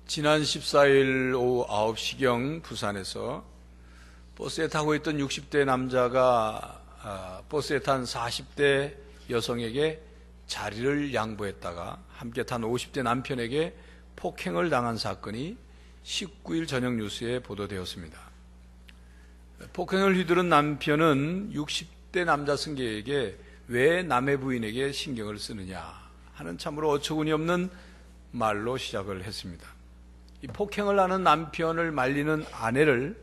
지난 14일 오후 9시경 부산에서 버스에 타고 있던 60대 남자가 버스에 탄 40대 여성에게 자리를 양보했다가 함께 탄 50대 남편에게 폭행을 당한 사건이 19일 저녁 뉴스에 보도되었습니다. 폭행을 휘두른 남편은 60대 남자 승객에게 왜 남의 부인에게 신경을 쓰느냐 하는 참으로 어처구니 없는 말로 시작을 했습니다. 이 폭행을 하는 남편을 말리는 아내를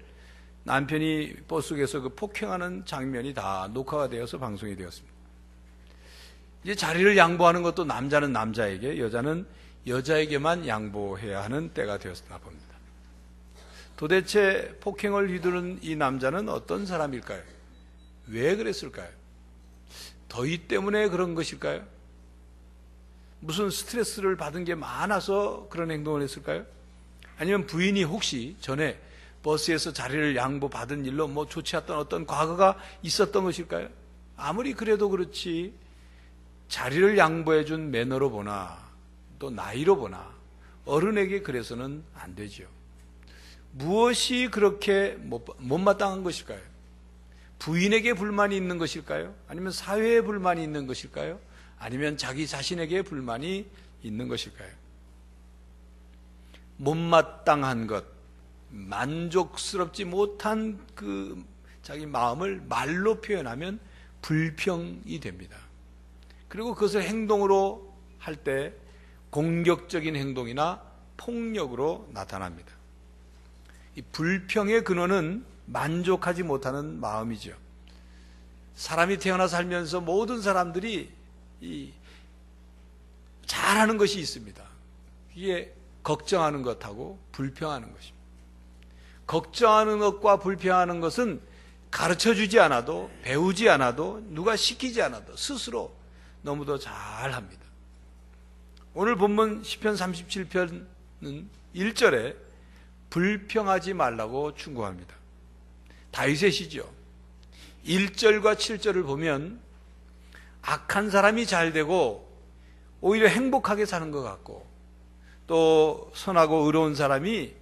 남편이 버스 속에서 그 폭행하는 장면이 다 녹화가 되어서 방송이 되었습니다. 이제 자리를 양보하는 것도 남자는 남자에게, 여자는 여자에게만 양보해야 하는 때가 되었나 봅니다. 도대체 폭행을 휘두른 이 남자는 어떤 사람일까요? 왜 그랬을까요? 더위 때문에 그런 것일까요? 무슨 스트레스를 받은 게 많아서 그런 행동을 했을까요? 아니면 부인이 혹시 전에 버스에서 자리를 양보받은 일로 좋지 않던 어떤 과거가 있었던 것일까요? 아무리 그래도 그렇지 자리를 양보해준 매너로 보나 또 나이로 보나 어른에게 그래서는 안 되죠. 무엇이 그렇게 못마땅한 것일까요? 부인에게 불만이 있는 것일까요? 아니면 사회에 불만이 있는 것일까요? 아니면 자기 자신에게 불만이 있는 것일까요? 못마땅한 것, 만족스럽지 못한 그 자기 마음을 말로 표현하면 불평이 됩니다. 그리고 그것을 행동으로 할 때 공격적인 행동이나 폭력으로 나타납니다. 이 불평의 근원은 만족하지 못하는 마음이죠. 사람이 태어나 살면서 모든 사람들이 잘하는 것이 있습니다. 이게 걱정하는 것하고 불평하는 것입니다. 걱정하는 것과 불평하는 것은 가르쳐주지 않아도, 배우지 않아도, 누가 시키지 않아도 스스로 너무도 잘합니다. 오늘 본문 시편 37편은 1절에 불평하지 말라고 충고합니다. 다윗의 시죠. 1절과 7절을 보면 악한 사람이 잘 되고 오히려 행복하게 사는 것 같고, 또 선하고 의로운 사람이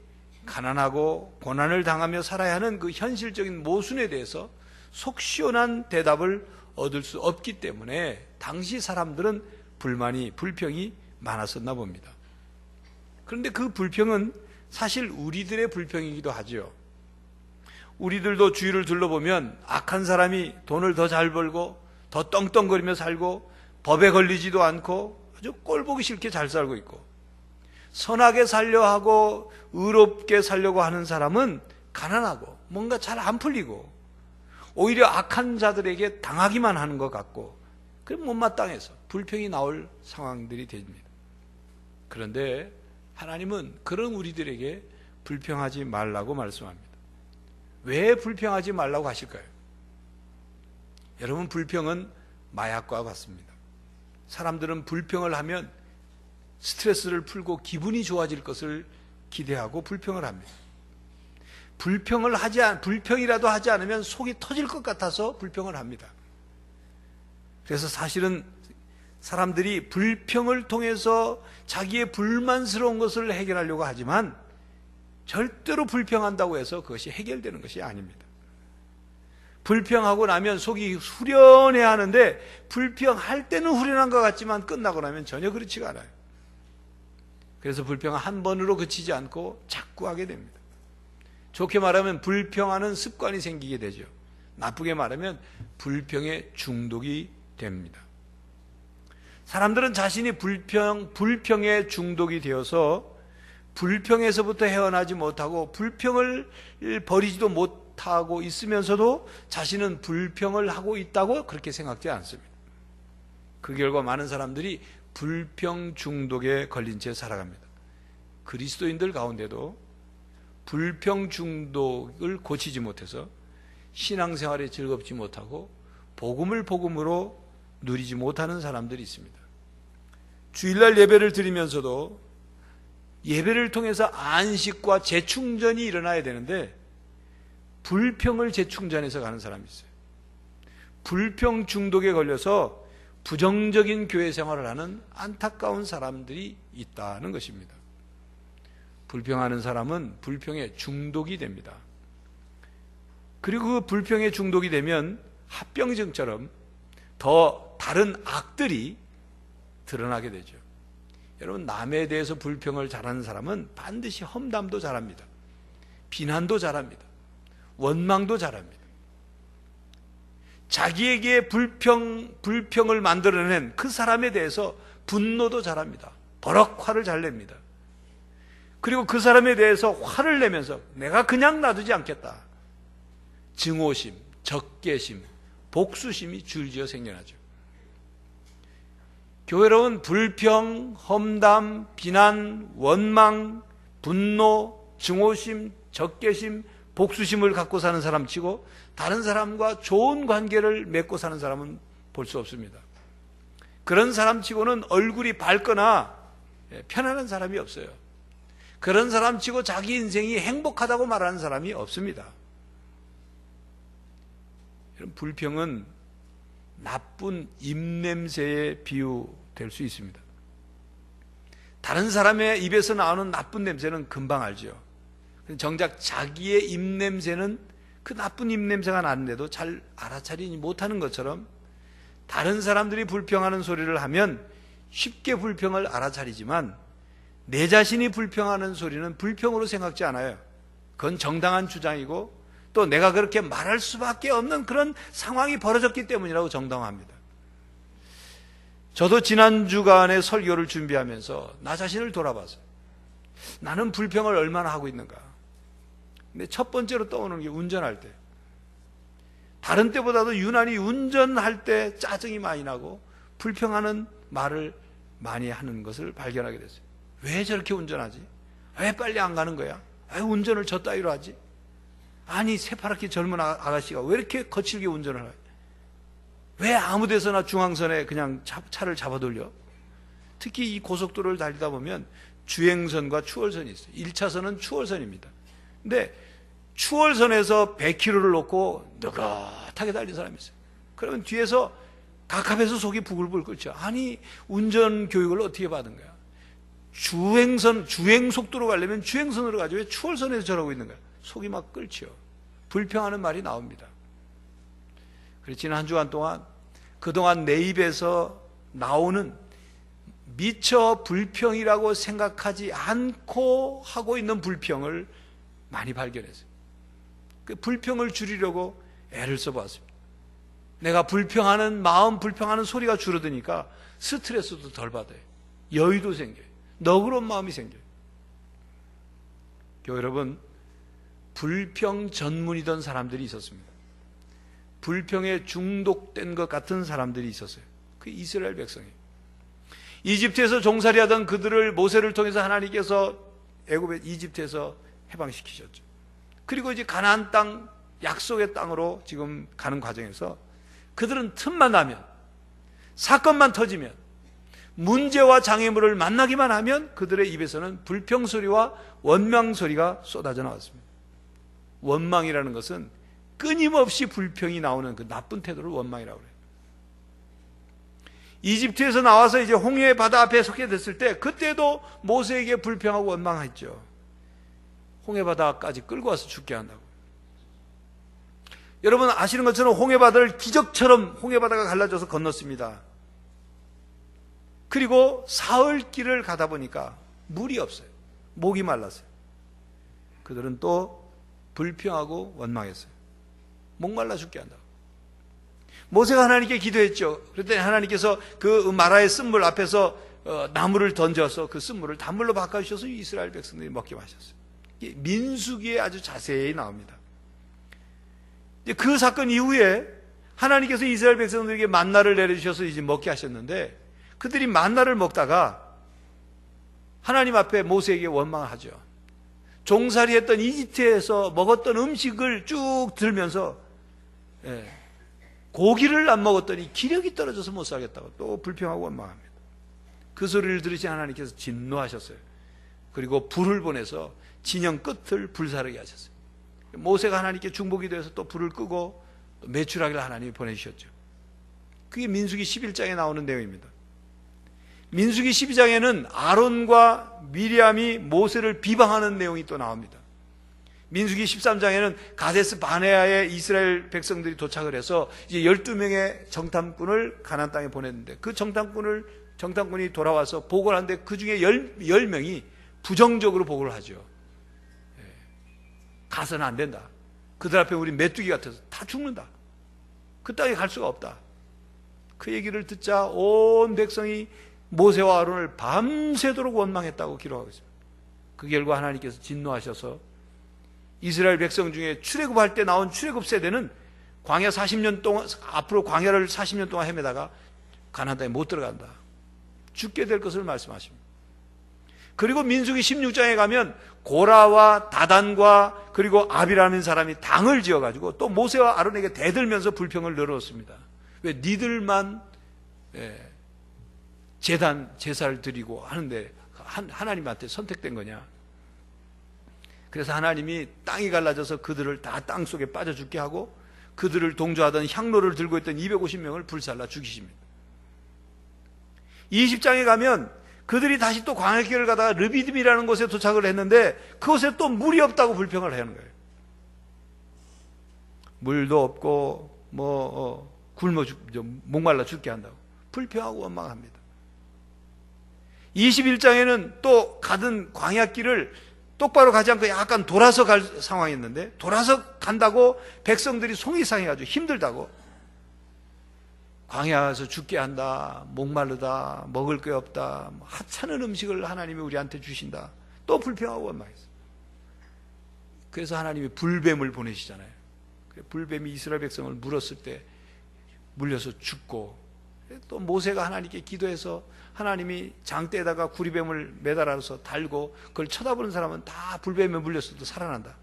가난하고 고난을 당하며 살아야 하는 그 현실적인 모순에 대해서 속 시원한 대답을 얻을 수 없기 때문에 당시 사람들은 불평이 많았었나 봅니다. 그런데 그 불평은 사실 우리들의 불평이기도 하죠. 우리들도 주위를 둘러보면 악한 사람이 돈을 더 잘 벌고 더 떵떵거리며 살고 법에 걸리지도 않고 아주 꼴보기 싫게 잘 살고 있고, 선하게 살려 하고 의롭게 살려고 하는 사람은 가난하고 뭔가 잘 안 풀리고 오히려 악한 자들에게 당하기만 하는 것 같고, 그럼 못마땅해서 불평이 나올 상황들이 됩니다. 그런데 하나님은 그런 우리들에게 불평하지 말라고 말씀합니다. 왜 불평하지 말라고 하실까요? 여러분, 불평은 마약과 같습니다. 사람들은 불평을 하면 스트레스를 풀고 기분이 좋아질 것을 기대하고 불평을 합니다. 불평이라도 하지 않으면 속이 터질 것 같아서 불평을 합니다. 그래서 사실은 사람들이 불평을 통해서 자기의 불만스러운 것을 해결하려고 하지만 절대로 불평한다고 해서 그것이 해결되는 것이 아닙니다. 불평하고 나면 속이 후련해야 하는데 불평할 때는 후련한 것 같지만 끝나고 나면 전혀 그렇지가 않아요. 그래서 불평은 한 번으로 그치지 않고 자꾸 하게 됩니다. 좋게 말하면 불평하는 습관이 생기게 되죠. 나쁘게 말하면 불평에 중독이 됩니다. 사람들은 자신이 불평에 중독이 되어서 불평에서부터 헤어나지 못하고 불평을 버리지도 못하고 있으면서도 자신은 불평을 하고 있다고 그렇게 생각지 않습니다. 그 결과 많은 사람들이 불평 중독에 걸린 채 살아갑니다. 그리스도인들 가운데도 불평 중독을 고치지 못해서 신앙생활에 즐겁지 못하고 복음을 복음으로 누리지 못하는 사람들이 있습니다. 주일날 예배를 드리면서도 예배를 통해서 안식과 재충전이 일어나야 되는데 불평을 재충전해서 가는 사람이 있어요. 불평 중독에 걸려서 부정적인 교회 생활을 하는 안타까운 사람들이 있다는 것입니다. 불평하는 사람은 불평에 중독이 됩니다. 그리고 그 불평에 중독이 되면 합병증처럼 더 다른 악들이 드러나게 되죠. 여러분, 남에 대해서 불평을 잘하는 사람은 반드시 험담도 잘합니다. 비난도 잘합니다. 원망도 잘합니다. 자기에게 불평을 만들어낸 그 사람에 대해서 분노도 잘합니다. 버럭 화를 잘 냅니다. 그리고 그 사람에 대해서 화를 내면서 내가 그냥 놔두지 않겠다. 증오심, 적개심, 복수심이 줄지어 생겨나죠. 교회 여러분, 불평, 험담, 비난, 원망, 분노, 증오심, 적개심, 복수심을 갖고 사는 사람 치고 다른 사람과 좋은 관계를 맺고 사는 사람은 볼 수 없습니다. 그런 사람 치고는 얼굴이 밝거나 편안한 사람이 없어요. 그런 사람 치고 자기 인생이 행복하다고 말하는 사람이 없습니다. 불평은 나쁜 입냄새에 비유될 수 있습니다. 다른 사람의 입에서 나오는 나쁜 냄새는 금방 알죠. 정작 자기의 입냄새는 그 나쁜 입냄새가 나는데도 잘 알아차리지 못하는 것처럼 다른 사람들이 불평하는 소리를 하면 쉽게 불평을 알아차리지만 내 자신이 불평하는 소리는 불평으로 생각지 않아요. 그건 정당한 주장이고 또 내가 그렇게 말할 수밖에 없는 그런 상황이 벌어졌기 때문이라고 정당화합니다. 저도 지난 주간에 설교를 준비하면서 나 자신을 돌아봤어요. 나는 불평을 얼마나 하고 있는가. 근데 첫 번째로 떠오르는 게 운전할 때. 다른 때보다도 유난히 운전할 때 짜증이 많이 나고 불평하는 말을 많이 하는 것을 발견하게 됐어요. 왜 저렇게 운전하지? 왜 빨리 안 가는 거야? 왜 운전을 저 따위로 하지? 아니, 새파랗게 젊은 아가씨가 왜 이렇게 거칠게 운전을 해요? 왜 아무 데서나 중앙선에 그냥 차를 잡아 돌려? 특히 이 고속도로를 달리다 보면 주행선과 추월선이 있어요. 1차선은 추월선입니다. 근데 추월선에서 100km를 놓고 느긋하게 달린 사람이 있어요. 그러면 뒤에서 갑갑해서 속이 부글부글 끓죠. 아니, 운전 교육을 어떻게 받은 거야? 주행 속도로 가려면 주행선으로 가죠. 왜 추월선에서 저러고 있는 거야? 속이 막 끓죠. 불평하는 말이 나옵니다. 그래서 지난 한 주간 동안 그동안 내 입에서 나오는 미처 불평이라고 생각하지 않고 하고 있는 불평을 많이 발견했어요. 그 불평을 줄이려고 애를 써봤습니다. 내가 불평하는 마음, 불평하는 소리가 줄어드니까 스트레스도 덜 받아요. 여유도 생겨요. 너그러운 마음이 생겨요. 교회 여러분, 불평 전문이던 사람들이 있었습니다. 불평에 중독된 것 같은 사람들이 있었어요. 그 이스라엘 백성이. 이집트에서 종살이하던 그들을 모세를 통해서 하나님께서 이집트에서 해방시키셨죠. 그리고 이제 가나안 땅, 약속의 땅으로 지금 가는 과정에서 그들은 틈만 나면, 사건만 터지면, 문제와 장애물을 만나기만 하면 그들의 입에서는 불평 소리와 원망 소리가 쏟아져 나왔습니다. 원망이라는 것은 끊임없이 불평이 나오는 그 나쁜 태도를 원망이라고 해요. 이집트에서 나와서 이제 홍해 바다 앞에 서게 됐을 때 그때도 모세에게 불평하고 원망했죠. 홍해 바다까지 끌고 와서 죽게 한다고. 여러분 아시는 것처럼 홍해 바다를 기적처럼 홍해 바다가 갈라져서 건넜습니다. 그리고 사흘 길을 가다 보니까 물이 없어요. 목이 말랐어요. 그들은 또 불평하고 원망했어요. 목말라 죽게 한다고. 모세가 하나님께 기도했죠. 그랬더니 하나님께서 그 마라의 쓴물 앞에서 나무를 던져서 그 쓴물을 단물로 바꿔주셔서 이스라엘 백성들이 먹게 마셨어요. 민수기에 아주 자세히 나옵니다. 그 사건 이후에 하나님께서 이스라엘 백성들에게 만나를 내려주셔서 이제 먹게 하셨는데 그들이 만나를 먹다가 하나님 앞에 모세에게 원망하죠. 종살이했던 이집트에서 먹었던 음식을 쭉 들면서 고기를 안 먹었더니 기력이 떨어져서 못 살겠다고 또 불평하고 원망합니다. 그 소리를 들으신 하나님께서 진노하셨어요. 그리고 불을 보내서 진영 끝을 불사르게 하셨어요. 모세가 하나님께 중보기 도해서 또 불을 끄고 또 메추라기를 하나님이 보내주셨죠. 그게 민수기 11장에 나오는 내용입니다. 민수기 12장에는 아론과 미리암이 모세를 비방하는 내용이 또 나옵니다. 민수기 13장에는 가데스 바네아에 이스라엘 백성들이 도착을 해서 이제 12명의 정탐꾼을 가나안 땅에 보냈는데, 그 정탐꾼이 돌아와서 보고를 하는데 그 중에 10명이 부정적으로 보고를 하죠. 가서는 안 된다. 그들 앞에 우리 메뚜기 같아서 다 죽는다. 그 땅에 갈 수가 없다. 그 얘기를 듣자 온 백성이 모세와 아론을 밤새도록 원망했다고 기록하고 있습니다. 그 결과 하나님께서 진노하셔서 이스라엘 백성 중에 출애굽할 때 나온 출애굽 세대는 광야 40년 동안, 앞으로 광야를 40년 동안 헤매다가 가나안 땅에 못 들어간다. 죽게 될 것을 말씀하십니다. 그리고 민수기 16장에 가면 고라와 다단과 그리고 아비라는 사람이 당을 지어가지고 또 모세와 아론에게 대들면서 불평을 늘었습니다. 왜 니들만 제사를 드리고 하는데 하나님한테 선택된 거냐. 그래서 하나님이 땅이 갈라져서 그들을 다 땅 속에 빠져 죽게 하고 그들을 동조하던 향로를 들고 있던 250명을 불살라 죽이십니다. 20장에 가면 그들이 다시 또 광야길을 가다가 르비딤이라는 곳에 도착을 했는데 그곳에 또 물이 없다고 불평을 하는 거예요. 물도 없고 목말라 죽게 한다고 불평하고 원망합니다. 21장에는 또 가던 광야길을 똑바로 가지 않고 약간 돌아서 갈 상황이었는데 돌아서 간다고 백성들이 속이 상해가지고 힘들다고 광야에서 죽게 한다, 목마르다, 먹을 게 없다, 하찮은 음식을 하나님이 우리한테 주신다, 또 불평하고 원망했어요. 그래서 하나님이 불뱀을 보내시잖아요. 불뱀이 이스라엘 백성을 물었을 때 물려서 죽고, 또 모세가 하나님께 기도해서 하나님이 장대에다가 구리뱀을 매달아서 달고 그걸 쳐다보는 사람은 다 불뱀에 물렸어도 살아난다.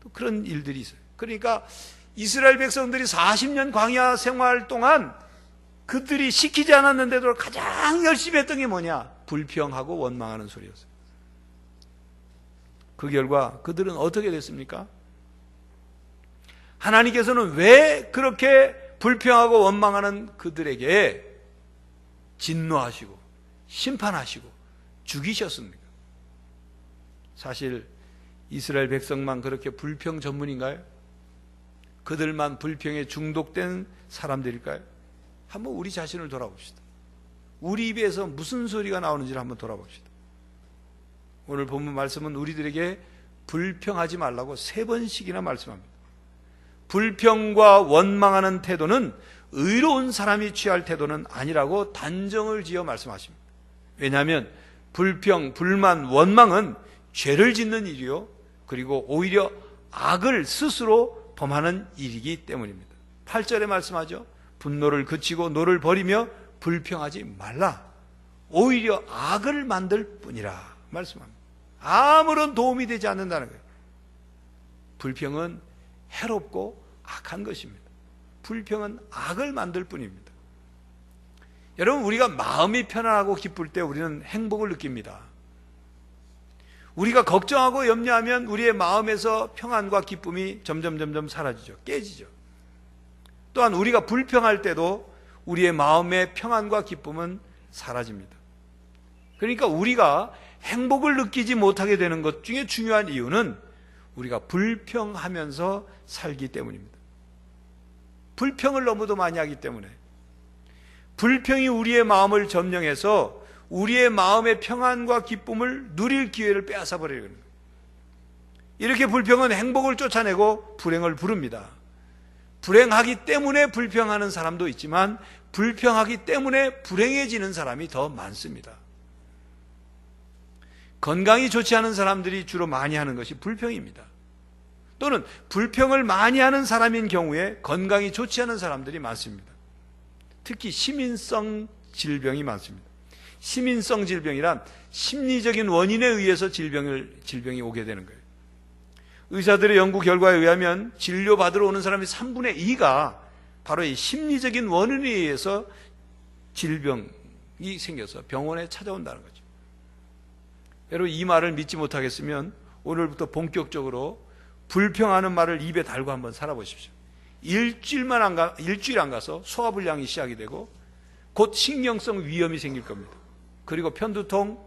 또 그런 일들이 있어요. 그러니까 이스라엘 백성들이 40년 광야 생활 동안 그들이 시키지 않았는데도 가장 열심히 했던 게 뭐냐? 불평하고 원망하는 소리였어요. 그 결과 그들은 어떻게 됐습니까? 하나님께서는 왜 그렇게 불평하고 원망하는 그들에게 진노하시고 심판하시고 죽이셨습니까? 사실 이스라엘 백성만 그렇게 불평 전문인가요? 그들만 불평에 중독된 사람들일까요? 한번 우리 자신을 돌아봅시다. 우리 입에서 무슨 소리가 나오는지를 한번 돌아봅시다. 오늘 본문 말씀은 우리들에게 불평하지 말라고 3번씩이나 말씀합니다. 불평과 원망하는 태도는 의로운 사람이 취할 태도는 아니라고 단정을 지어 말씀하십니다. 왜냐하면 불평, 불만, 원망은 죄를 짓는 일이요, 그리고 오히려 악을 스스로 범하는 일이기 때문입니다. 8절에 말씀하죠. 분노를 그치고 노를 버리며 불평하지 말라. 오히려 악을 만들 뿐이라 말씀합니다. 아무런 도움이 되지 않는다는 거예요. 불평은 해롭고 악한 것입니다. 불평은 악을 만들 뿐입니다. 여러분, 우리가 마음이 편안하고 기쁠 때 우리는 행복을 느낍니다. 우리가 걱정하고 염려하면 우리의 마음에서 평안과 기쁨이 점점 사라지죠. 깨지죠. 또한 우리가 불평할 때도 우리의 마음의 평안과 기쁨은 사라집니다. 그러니까 우리가 행복을 느끼지 못하게 되는 것 중에 중요한 이유는 우리가 불평하면서 살기 때문입니다. 불평을 너무도 많이 하기 때문에, 불평이 우리의 마음을 점령해서 우리의 마음의 평안과 기쁨을 누릴 기회를 빼앗아 버리는 거예요. 이렇게 불평은 행복을 쫓아내고 불행을 부릅니다. 불행하기 때문에 불평하는 사람도 있지만 불평하기 때문에 불행해지는 사람이 더 많습니다. 건강이 좋지 않은 사람들이 주로 많이 하는 것이 불평입니다. 또는 불평을 많이 하는 사람인 경우에 건강이 좋지 않은 사람들이 많습니다. 특히 시민성 질병이 많습니다. 시민성 질병이란 심리적인 원인에 의해서 질병이 오게 되는 거예요. 의사들의 연구 결과에 의하면 진료받으러 오는 사람의 3분의 2가 바로 이 심리적인 원인에 의해서 질병이 생겨서 병원에 찾아온다는 거죠. 여러분, 이 말을 믿지 못하겠으면 오늘부터 본격적으로 불평하는 말을 입에 달고 한번 살아보십시오. 일주일 안 가서 소화불량이 시작이 되고 곧 신경성 위염이 생길 겁니다. 그리고 편두통,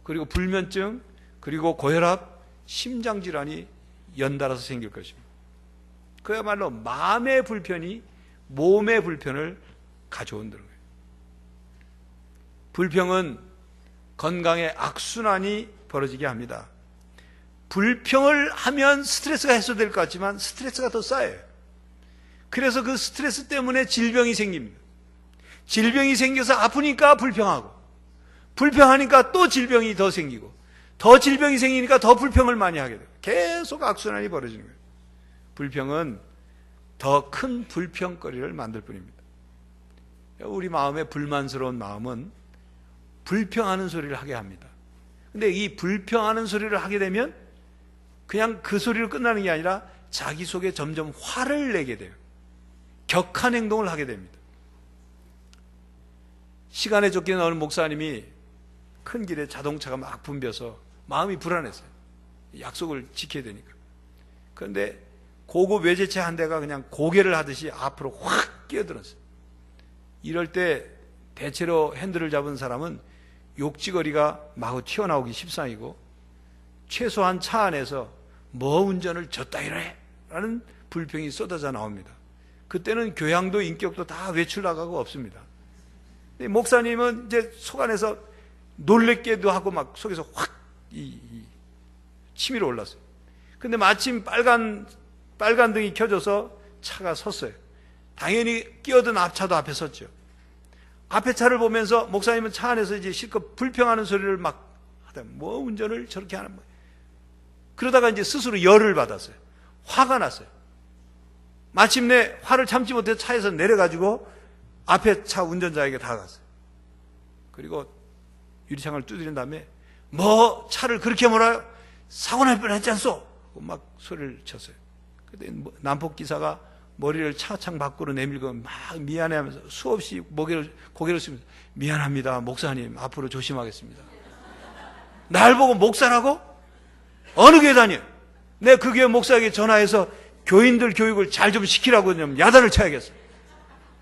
그리고 불면증, 그리고 고혈압, 심장질환이 연달아서 생길 것입니다. 그야말로 마음의 불편이 몸의 불편을 가져온다는 거예요. 불평은 건강의 악순환이 벌어지게 합니다. 불평을 하면 스트레스가 해소될 것 같지만 스트레스가 더 쌓여요. 그래서 그 스트레스 때문에 질병이 생깁니다. 질병이 생겨서 아프니까 불평하고, 불평하니까 또 질병이 더 생기고, 더 질병이 생기니까 더 불평을 많이 하게 돼요. 계속 악순환이 벌어지는 거예요. 불평은 더 큰 불평거리를 만들 뿐입니다. 우리 마음의 불만스러운 마음은 불평하는 소리를 하게 합니다. 근데 이 불평하는 소리를 하게 되면 그냥 그 소리로 끝나는 게 아니라 자기 속에 점점 화를 내게 돼요. 격한 행동을 하게 됩니다. 시간에 쫓기는 어느 목사님이 큰 길에 자동차가 막 붐벼서 마음이 불안했어요. 약속을 지켜야 되니까. 그런데 고급 외제차 한 대가 그냥 고개를 하듯이 앞으로 확 끼어들었어요. 이럴 때 대체로 핸들을 잡은 사람은 욕지거리가 마구 튀어나오기 십상이고, 최소한 차 안에서 뭐 운전을 졌다 이래 라는 불평이 쏟아져 나옵니다. 그때는 교양도 인격도 다 외출 나가고 없습니다. 목사님은 이제 속 안에서 놀랬게도 하고 막 속에서 확 치밀어 올랐어요. 근데 마침 빨간 등이 켜져서 차가 섰어요. 당연히 끼어든 앞차도 앞에 섰죠. 앞에 차를 보면서 목사님은 차 안에서 이제 실컷 불평하는 소리를 막 하다, 뭐 운전을 저렇게 하는 거예요. 그러다가 이제 스스로 열을 받았어요. 화가 났어요. 마침내 화를 참지 못해서 차에서 내려가지고 앞에 차 운전자에게 다가갔어요. 그리고 유리창을 두드린 다음에 뭐 차를 그렇게 몰아요? 사고 날 뻔했지 않소? 막 소리를 쳤어요. 그때 난폭기사가 머리를 차창 밖으로 내밀고 막 미안해하면서 수없이 고개를 숙이면서 미안합니다 목사님, 앞으로 조심하겠습니다. 날 보고 목사라고? 어느 교회 다녀? 내가 그 교회 목사에게 전화해서 교인들 교육을 잘 좀 시키라고 좀 야단을 쳐야겠어.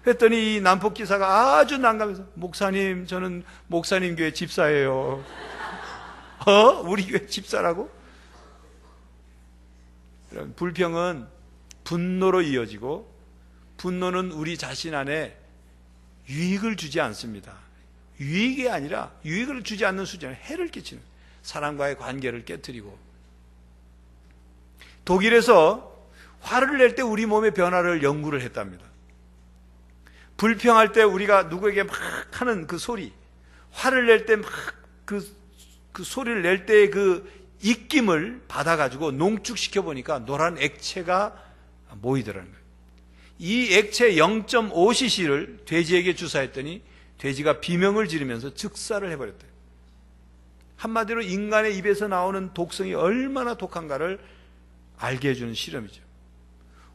그랬더니 이 난폭기사가 아주 난감해서 목사님, 저는 목사님 교회 집사예요. 우리 교회 집사라고? 불평은 분노로 이어지고, 분노는 우리 자신 안에 유익을 주지 않습니다. 유익이 아니라 유익을 주지 않는 수준에 해를 끼치는, 사람과의 관계를 깨트리고. 독일에서 화를 낼 때 우리 몸의 변화를 연구를 했답니다. 불평할 때 우리가 누구에게 막 하는 그 소리, 화를 낼 때 막 그 소리를 낼 때 그 입김을 받아가지고 농축시켜 보니까 노란 액체가 모이더라는 거예요. 이 액체 0.5cc를 돼지에게 주사했더니 돼지가 비명을 지르면서 즉사를 해버렸대요. 한마디로 인간의 입에서 나오는 독성이 얼마나 독한가를 알게 해주는 실험이죠.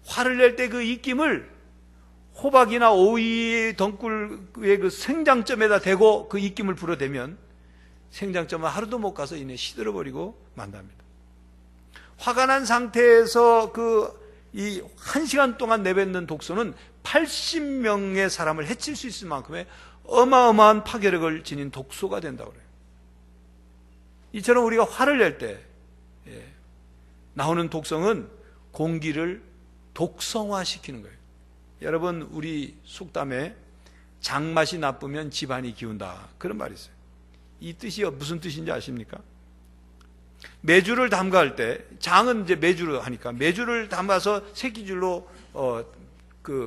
화를 낼 때 그 입김을 호박이나 오이 덩굴의 그 생장점에다 대고 그 입김을 불어대면 생장점은 하루도 못 가서 이내 시들어버리고 만답니다. 화가 난 상태에서 이 1시간 동안 내뱉는 독소는 80명의 사람을 해칠 수 있을 만큼의 어마어마한 파괴력을 지닌 독소가 된다고 그래요. 이처럼 우리가 화를 낼 때 나오는 독성은 공기를 독성화시키는 거예요. 여러분, 우리 속담에 장맛이 나쁘면 집안이 기운다, 그런 말이 있어요. 이 뜻이 무슨 뜻인지 아십니까? 메주를 담가할 때, 장은 이제 메주로 하니까 메주를 담가서 새끼줄로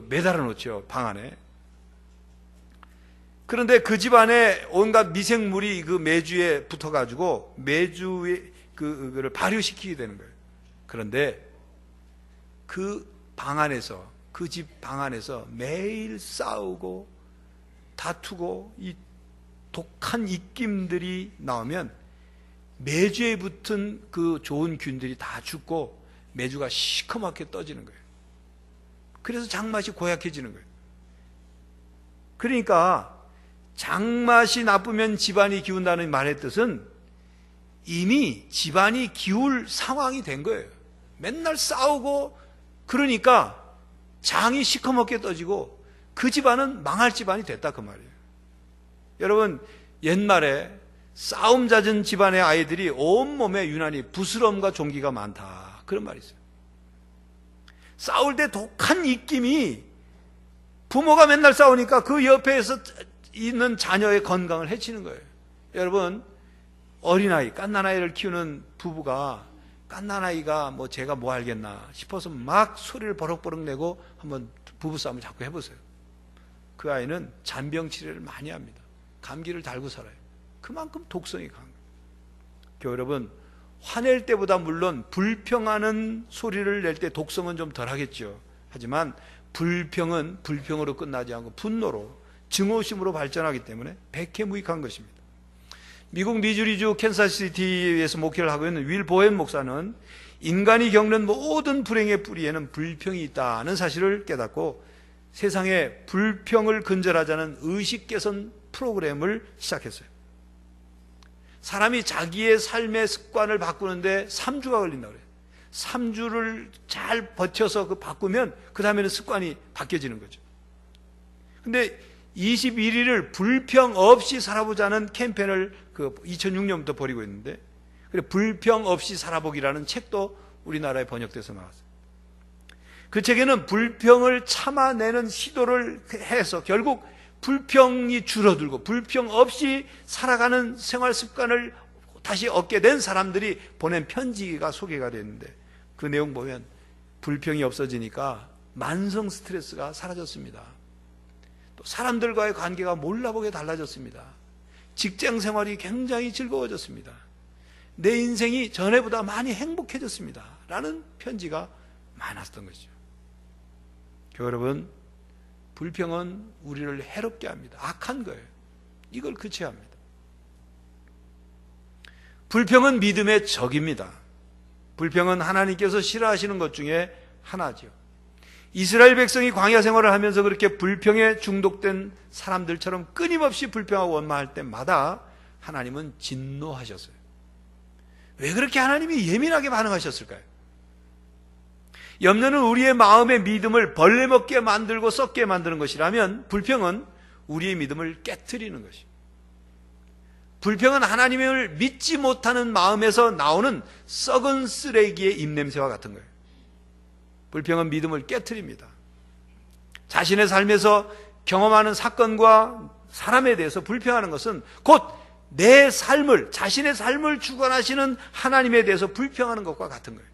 매달아 놓죠, 방 안에. 그런데 그 집안에 온갖 미생물이 그 메주에 붙어가지고 메주의 그거를 발효시키게 되는 거예요. 그런데 그 방 안에서, 그 집 방 안에서 매일 싸우고 다투고 이 독한 입김들이 나오면 메주에 붙은 그 좋은 균들이 다 죽고 메주가 시커멓게 떠지는 거예요. 그래서 장맛이 고약해지는 거예요. 그러니까 장맛이 나쁘면 집안이 기운다는 말의 뜻은 이미 집안이 기울 상황이 된 거예요. 맨날 싸우고 그러니까 장이 시커멓게 떠지고 그 집안은 망할 집안이 됐다, 그 말이에요. 여러분, 옛말에 싸움 잦은 집안의 아이들이 온몸에 유난히 부스럼과 종기가 많다. 그런 말이 있어요. 싸울 때 독한 입김이 부모가 맨날 싸우니까 그 옆에서 있는 자녀의 건강을 해치는 거예요. 여러분, 어린아이, 갓난아이를 키우는 부부가 갓난아이가 뭐 제가 뭐 알겠나 싶어서 막 소리를 버럭버럭 내고 한번 부부싸움을 자꾸 해보세요. 그 아이는 잔병 치레를 많이 합니다. 감기를 달고 살아요. 그만큼 독성이 강해요. 여러분, 화낼 때보다 물론 불평하는 소리를 낼 때 독성은 좀 덜하겠죠. 하지만 불평은 불평으로 끝나지 않고 분노로, 증오심으로 발전하기 때문에 백해무익한 것입니다. 미국 미주리주 캔사스시티에서 목회를 하고 있는 윌 보햄 목사는 인간이 겪는 모든 불행의 뿌리에는 불평이 있다는 사실을 깨닫고 세상에 불평을 근절하자는 의식 개선 프로그램을 시작했어요. 사람이 자기의 삶의 습관을 바꾸는데 3주가 걸린다고 그래요. 3주를 잘 버텨서 바꾸면 그 다음에는 습관이 바뀌어지는 거죠. 근데 21일을 불평 없이 살아보자는 캠페인을 2006년부터 벌이고 있는데, 불평 없이 살아보기라는 책도 우리나라에 번역돼서 나왔어요. 그 책에는 불평을 참아내는 시도를 해서 결국 불평이 줄어들고 불평 없이 살아가는 생활 습관을 다시 얻게 된 사람들이 보낸 편지가 소개가 됐는데, 그 내용 보면 불평이 없어지니까 만성 스트레스가 사라졌습니다. 또 사람들과의 관계가 몰라보게 달라졌습니다. 직장 생활이 굉장히 즐거워졌습니다. 내 인생이 전에보다 많이 행복해졌습니다. 라는 편지가 많았던 것이죠. 여러분, 불평은 우리를 해롭게 합니다. 악한 거예요. 이걸 그쳐야 합니다. 불평은 믿음의 적입니다. 불평은 하나님께서 싫어하시는 것 중에 하나죠. 이스라엘 백성이 광야 생활을 하면서 그렇게 불평에 중독된 사람들처럼 끊임없이 불평하고 원망할 때마다 하나님은 진노하셨어요. 왜 그렇게 하나님이 예민하게 반응하셨을까요? 염려는 우리의 마음의 믿음을 벌레 먹게 만들고 썩게 만드는 것이라면 불평은 우리의 믿음을 깨트리는 것입니다. 불평은 하나님을 믿지 못하는 마음에서 나오는 썩은 쓰레기의 입냄새와 같은 거예요. 불평은 믿음을 깨트립니다. 자신의 삶에서 경험하는 사건과 사람에 대해서 불평하는 것은 곧 내 삶을, 자신의 삶을 주관하시는 하나님에 대해서 불평하는 것과 같은 거예요.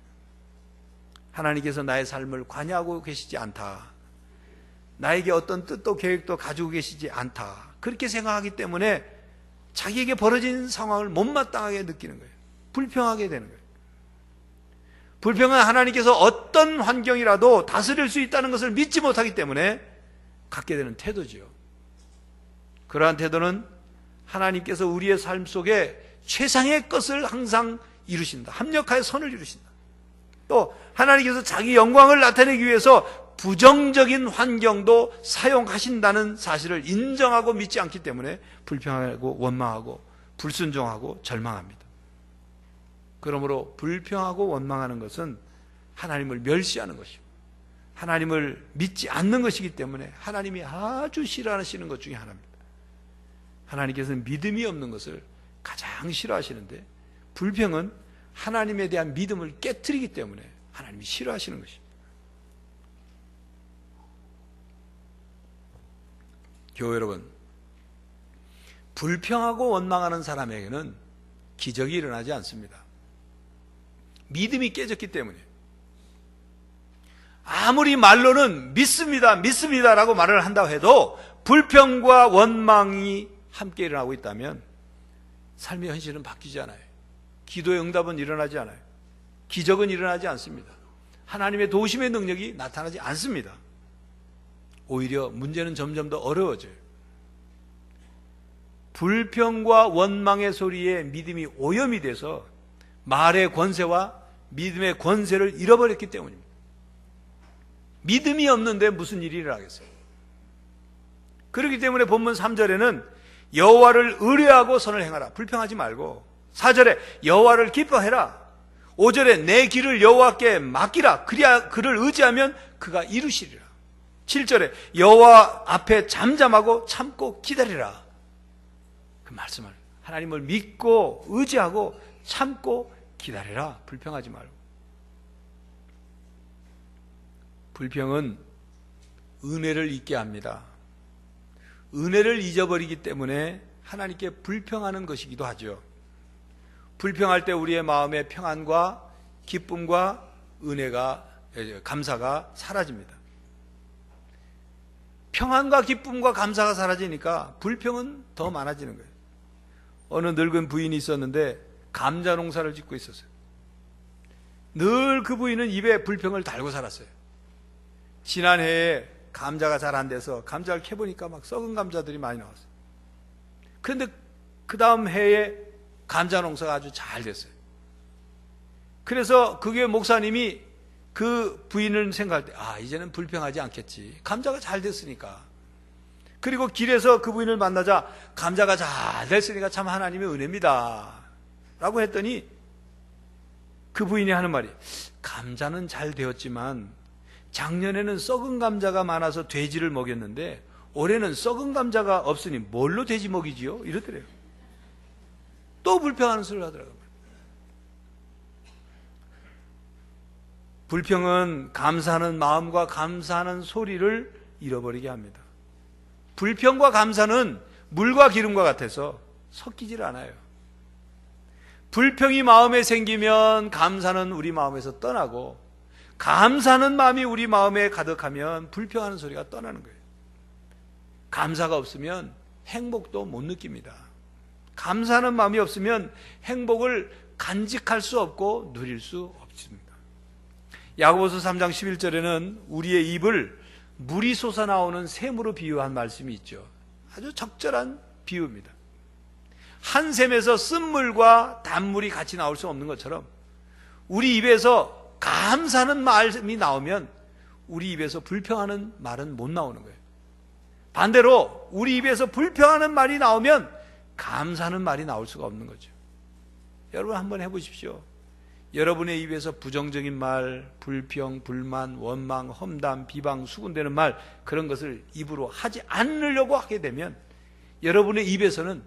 하나님께서 나의 삶을 관여하고 계시지 않다. 나에게 어떤 뜻도 계획도 가지고 계시지 않다. 그렇게 생각하기 때문에 자기에게 벌어진 상황을 못마땅하게 느끼는 거예요. 불평하게 되는 거예요. 불평은 하나님께서 어떤 환경이라도 다스릴 수 있다는 것을 믿지 못하기 때문에 갖게 되는 태도지요. 그러한 태도는 하나님께서 우리의 삶 속에 최상의 것을 항상 이루신다. 합력하여 선을 이루신다. 또 하나님께서 자기 영광을 나타내기 위해서 부정적인 환경도 사용하신다는 사실을 인정하고 믿지 않기 때문에 불평하고 원망하고 불순종하고 절망합니다. 그러므로 불평하고 원망하는 것은 하나님을 멸시하는 것이고 하나님을 믿지 않는 것이기 때문에 하나님이 아주 싫어하시는 것 중에 하나입니다. 하나님께서는 믿음이 없는 것을 가장 싫어하시는데 불평은 하나님에 대한 믿음을 깨트리기 때문에 하나님이 싫어하시는 것입니다. 교회 여러분, 불평하고 원망하는 사람에게는 기적이 일어나지 않습니다. 믿음이 깨졌기 때문에. 아무리 말로는 믿습니다, 믿습니다라고 말을 한다고 해도 불평과 원망이 함께 일어나고 있다면 삶의 현실은 바뀌지 않아요. 기도의 응답은 일어나지 않아요. 기적은 일어나지 않습니다. 하나님의 도우심의 능력이 나타나지 않습니다. 오히려 문제는 점점 더 어려워져요. 불평과 원망의 소리에 믿음이 오염이 돼서 말의 권세와 믿음의 권세를 잃어버렸기 때문입니다. 믿음이 없는데 무슨 일이 일어나겠어요? 그렇기 때문에 본문 3절에는 여호와를 의뢰하고 선을 행하라. 불평하지 말고. 4절에 여호와를 기뻐해라. 5절에 내 길을 여호와께 맡기라. 그리야 그를 의지하면 그가 이루시리라. 7절에 여호와 앞에 잠잠하고 참고 기다리라. 그 말씀을 하나님을 믿고 의지하고 참고 기다려라. 불평하지 말고. 불평은 은혜를 잊게 합니다. 은혜를 잊어버리기 때문에 하나님께 불평하는 것이기도 하죠. 불평할 때 우리의 마음의 평안과 기쁨과 은혜가, 감사가 사라집니다. 평안과 기쁨과 감사가 사라지니까 불평은 더 많아지는 거예요. 어느 늙은 부인이 있었는데 감자 농사를 짓고 있었어요. 늘 그 부인은 입에 불평을 달고 살았어요. 지난해에 감자가 잘 안 돼서 감자를 캐보니까 막 썩은 감자들이 많이 나왔어요. 그런데 그 다음 해에 감자 농사가 아주 잘 됐어요. 그래서 그 교회 목사님이 그 부인을 생각할 때, 이제는 불평하지 않겠지. 감자가 잘 됐으니까. 그리고 길에서 그 부인을 만나자, 감자가 잘 됐으니까 참 하나님의 은혜입니다. 라고 했더니 그 부인이 하는 말이, 감자는 잘 되었지만 작년에는 썩은 감자가 많아서 돼지를 먹였는데 올해는 썩은 감자가 없으니 뭘로 돼지 먹이지요? 이러더래요. 또 불평하는 소리를 하더라고요. 불평은 감사하는 마음과 감사하는 소리를 잃어버리게 합니다. 불평과 감사는 물과 기름과 같아서 섞이질 않아요. 불평이 마음에 생기면 감사는 우리 마음에서 떠나고, 감사하는 마음이 우리 마음에 가득하면 불평하는 소리가 떠나는 거예요. 감사가 없으면 행복도 못 느낍니다. 감사하는 마음이 없으면 행복을 간직할 수 없고 누릴 수 없습니다. 야고보서 3장 11절에는 우리의 입을 물이 솟아나오는 샘으로 비유한 말씀이 있죠. 아주 적절한 비유입니다. 한 샘에서 쓴물과 단물이 같이 나올 수 없는 것처럼 우리 입에서 감사하는 말이 나오면 우리 입에서 불평하는 말은 못 나오는 거예요. 반대로 우리 입에서 불평하는 말이 나오면 감사하는 말이 나올 수가 없는 거죠. 여러분 한번 해보십시오. 여러분의 입에서 부정적인 말, 불평, 불만, 원망, 험담, 비방, 수군대는 말, 그런 것을 입으로 하지 않으려고 하게 되면 여러분의 입에서는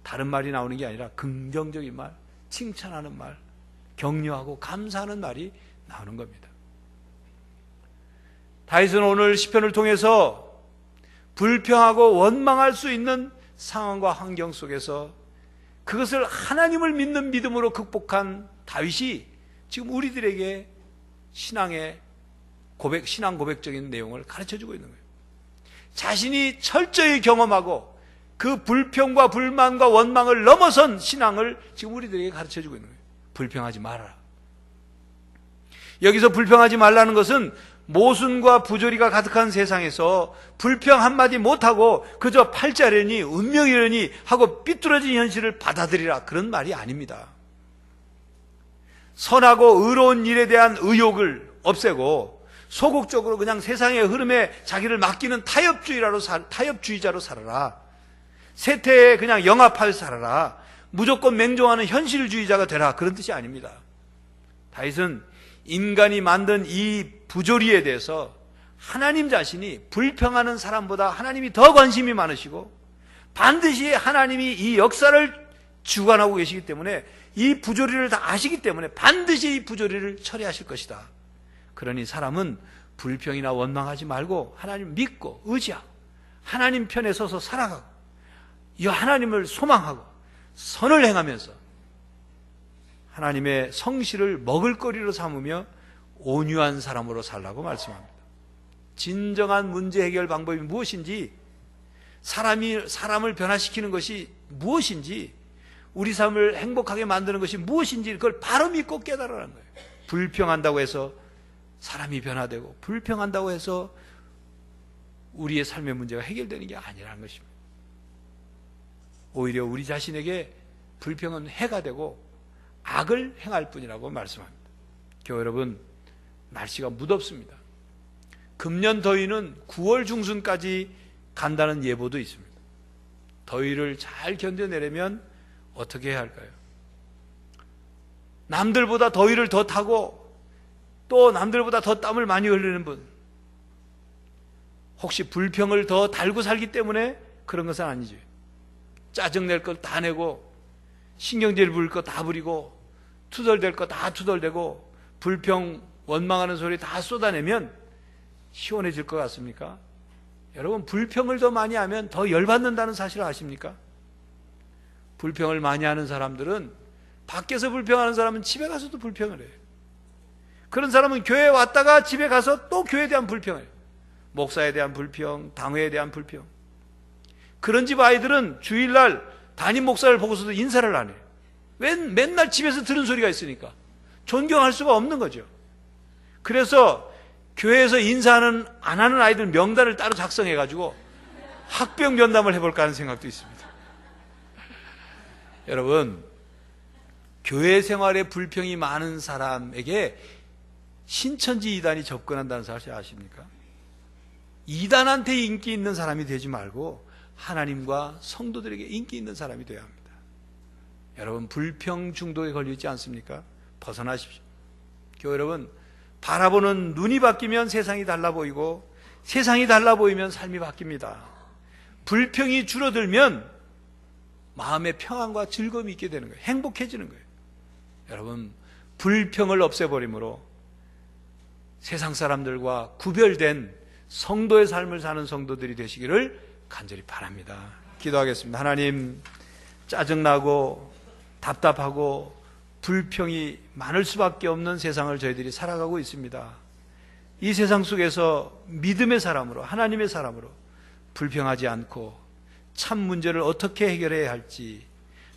다른 말이 나오는 게 아니라 긍정적인 말, 칭찬하는 말, 격려하고 감사하는 말이 나오는 겁니다. 다윗은 오늘 시편을 통해서 불평하고 원망할 수 있는 상황과 환경 속에서 그것을 하나님을 믿는 믿음으로 극복한 다윗이 지금 우리들에게 신앙 고백적인 내용을 가르쳐주고 있는 거예요. 자신이 철저히 경험하고 그 불평과 불만과 원망을 넘어선 신앙을 지금 우리들에게 가르쳐주고 있는 거예요. 불평하지 말아라. 여기서 불평하지 말라는 것은 모순과 부조리가 가득한 세상에서 불평 한마디 못하고 그저 팔자려니 운명이려니 하고 삐뚤어진 현실을 받아들이라, 그런 말이 아닙니다. 선하고 의로운 일에 대한 의욕을 없애고 소극적으로 그냥 세상의 흐름에 자기를 맡기는 타협주의자로 살아라. 세태에 그냥 영합하여 살아라. 무조건 맹종하는 현실주의자가 되라, 그런 뜻이 아닙니다. 다윗은 인간이 만든 이 부조리에 대해서 하나님 자신이 불평하는 사람보다 하나님이 더 관심이 많으시고 반드시 하나님이 이 역사를 주관하고 계시기 때문에 이 부조리를 다 아시기 때문에 반드시 이 부조리를 처리하실 것이다. 그러니 사람은 불평이나 원망하지 말고 하나님 믿고 의지하고 하나님 편에 서서 살아가고 이 하나님을 소망하고 선을 행하면서 하나님의 성실을 먹을거리로 삼으며 온유한 사람으로 살라고 말씀합니다. 진정한 문제 해결 방법이 무엇인지, 사람을 변화시키는 것이 무엇인지, 우리 삶을 행복하게 만드는 것이 무엇인지 그걸 바로 믿고 깨달으라는 거예요. 불평한다고 해서 사람이 변화되고 불평한다고 해서 우리의 삶의 문제가 해결되는 게 아니라는 것입니다. 오히려 우리 자신에게 불평은 해가 되고 악을 행할 뿐이라고 말씀합니다. 교회 여러분, 날씨가 무덥습니다. 금년 더위는 9월 중순까지 간다는 예보도 있습니다. 더위를 잘 견뎌내려면 어떻게 해야 할까요? 남들보다 더위를 더 타고 또 남들보다 더 땀을 많이 흘리는 분, 혹시 불평을 더 달고 살기 때문에 그런 것은 아니죠. 짜증낼 걸 다 내고 신경질 부릴 거 다 부리고 투덜댈 거 다 투덜대고 불평 원망하는 소리 다 쏟아내면 시원해질 것 같습니까? 여러분, 불평을 더 많이 하면 더 열받는다는 사실을 아십니까? 불평을 많이 하는 사람들은, 밖에서 불평하는 사람은 집에 가서도 불평을 해요. 그런 사람은 교회에 왔다가 집에 가서 또 교회에 대한 불평을 해요. 목사에 대한 불평, 당회에 대한 불평. 그런 집 아이들은 주일날 담임 목사를 보고서도 인사를 안 해요. 왜? 맨날 집에서 들은 소리가 있으니까 존경할 수가 없는 거죠. 그래서 교회에서 인사하는 안 하는 아이들 명단을 따로 작성해가지고 학병 면담을 해볼까 하는 생각도 있습니다. 여러분, 교회 생활에 불평이 많은 사람에게 신천지 이단이 접근한다는 사실 아십니까? 이단한테 인기 있는 사람이 되지 말고 하나님과 성도들에게 인기 있는 사람이 되어야 합니다. 여러분, 불평 중독에 걸려 있지 않습니까? 벗어나십시오. 교회 여러분, 바라보는 눈이 바뀌면 세상이 달라 보이고 세상이 달라 보이면 삶이 바뀝니다. 불평이 줄어들면 마음의 평안과 즐거움이 있게 되는 거예요. 행복해지는 거예요. 여러분, 불평을 없애버림으로 세상 사람들과 구별된 성도의 삶을 사는 성도들이 되시기를 간절히 바랍니다. 기도하겠습니다. 하나님, 짜증나고 답답하고 불평이 많을 수밖에 없는 세상을 저희들이 살아가고 있습니다. 이 세상 속에서 믿음의 사람으로, 하나님의 사람으로 불평하지 않고 참 문제를 어떻게 해결해야 할지,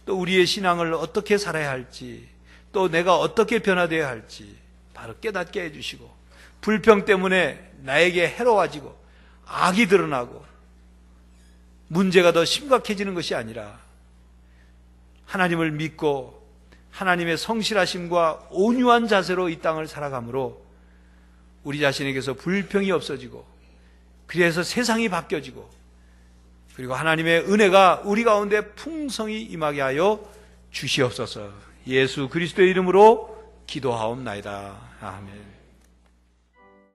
또 우리의 신앙을 어떻게 살아야 할지, 또 내가 어떻게 변화되어야 할지 바로 깨닫게 해주시고, 불평 때문에 나에게 해로워지고 악이 드러나고 문제가 더 심각해지는 것이 아니라 하나님을 믿고 하나님의 성실하심과 온유한 자세로 이 땅을 살아가므로 우리 자신에게서 불평이 없어지고, 그래서 세상이 바뀌어지고, 그리고 하나님의 은혜가 우리 가운데 풍성히 임하게 하여 주시옵소서. 예수 그리스도의 이름으로 기도하옵나이다. 아멘.